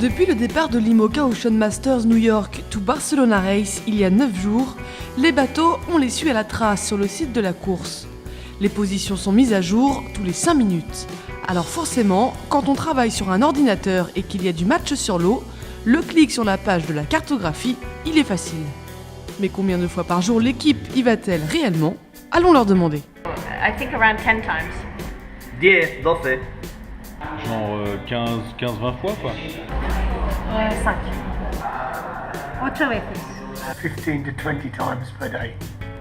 Depuis le départ de l'IMOCA Ocean Masters New York to Barcelona Race il y a 9 jours, les bateaux, on les suit à la trace sur le site de la course. Les positions sont mises à jour tous les 5 minutes. Alors forcément, quand on travaille sur un ordinateur et qu'il y a du match sur l'eau, le clic sur la page de la cartographie, il est facile. Mais combien de fois par jour l'équipe y va-t-elle réellement? Allons leur demander. I think around 10 times. 10, 12. Genre 15-20 fois quoi. 5. 8 veces. 15 to 20 times per day.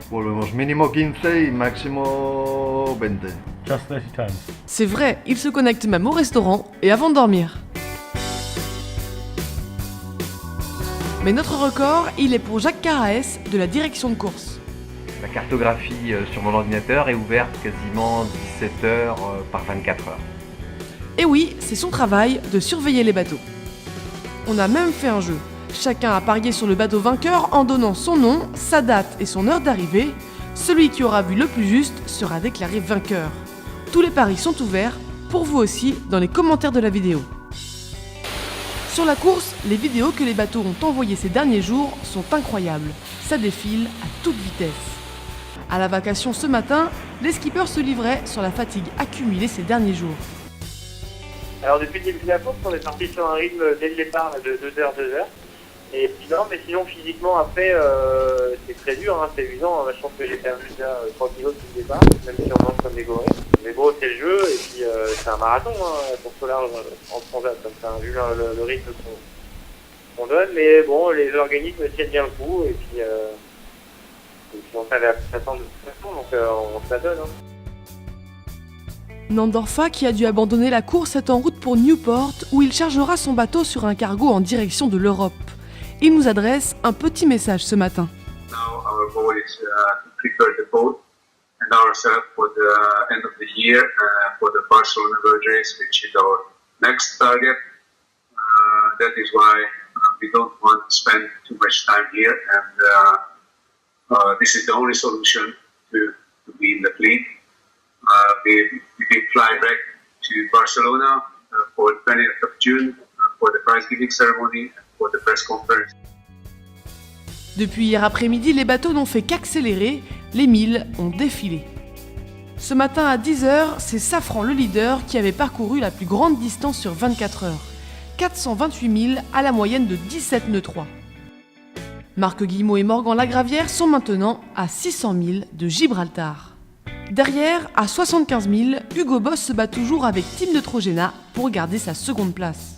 Volvemos mínimo 15 y máximo 20. Just 30 times. C'est vrai, ils se connectent même au restaurant et avant de dormir. Mais notre record, il est pour Jacques Caraès de la direction de course. La cartographie sur mon ordinateur est ouverte quasiment 17 heures par 24 heures. Et oui, c'est son travail de surveiller les bateaux. On a même fait un jeu. Chacun a parié sur le bateau vainqueur en donnant son nom, sa date et son heure d'arrivée. Celui qui aura vu le plus juste sera déclaré vainqueur. Tous les paris sont ouverts, pour vous aussi, dans les commentaires de la vidéo. Sur la course, les vidéos que les bateaux ont envoyées ces derniers jours sont incroyables. Ça défile à toute vitesse. À la vacation ce matin, les skippers se livraient sur la fatigue accumulée ces derniers jours. Alors depuis le début de la course, on est parti sur un rythme dès le départ de 2h. Et puis non, mais sinon physiquement après, c'est très dur, hein, c'est usant. Je pense que j'ai perdu déjà 3 kilos depuis le départ, même si on mange comme des gorilles. Mais bon, c'est le jeu, et puis c'est un marathon, hein, pour ce large en transat, comme ça, vu le rythme qu'on donne. Mais bon, les organismes tiennent bien le coup, et puis on savait à quoi s'attendre de toute façon, donc on se la donne. Hein. Nandorfa, qui a dû abandonner la course, est en route pour Newport, où il chargera son bateau sur un cargo en direction de l'Europe. Il nous adresse un petit message ce matin. Now our goal is to prepare the boat and ourselves for the end of the year for the Barcelona Road Race, which is our next target. That is why we don't want to spend too much time here, and this is the only solution to be in the fleet. We will fly back to Barcelona for the 20th of June for the prize giving ceremony and for the press conference. Depuis hier après-midi, les bateaux n'ont fait qu'accélérer, les milles ont défilé. Ce matin à 10h, c'est Safran le leader qui avait parcouru la plus grande distance sur 24 heures. 428 milles à la moyenne de 17 nœuds 3. Marc Guillemot et Morgan Lagravière sont maintenant à 600 milles de Gibraltar. Derrière, à 75 000, Hugo Boss se bat toujours avec Team Neutrogena pour garder sa seconde place.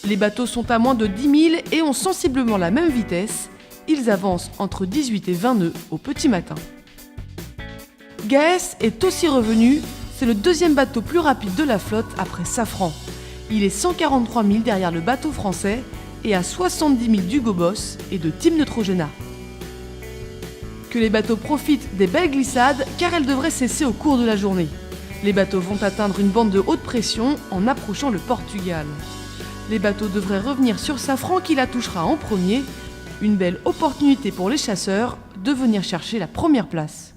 Les bateaux sont à moins de 10 000 et ont sensiblement la même vitesse. Ils avancent entre 18 et 20 nœuds au petit matin. Gaes est aussi revenu, c'est le deuxième bateau plus rapide de la flotte après Safran. Il est 143 000 derrière le bateau français et à 70 000 d'Hugo Boss et de Team Neutrogena. Que les bateaux profitent des belles glissades car elles devraient cesser au cours de la journée. Les bateaux vont atteindre une bande de haute pression en approchant le Portugal. Les bateaux devraient revenir sur Safran qui la touchera en premier. Une belle opportunité pour les chasseurs de venir chercher la première place.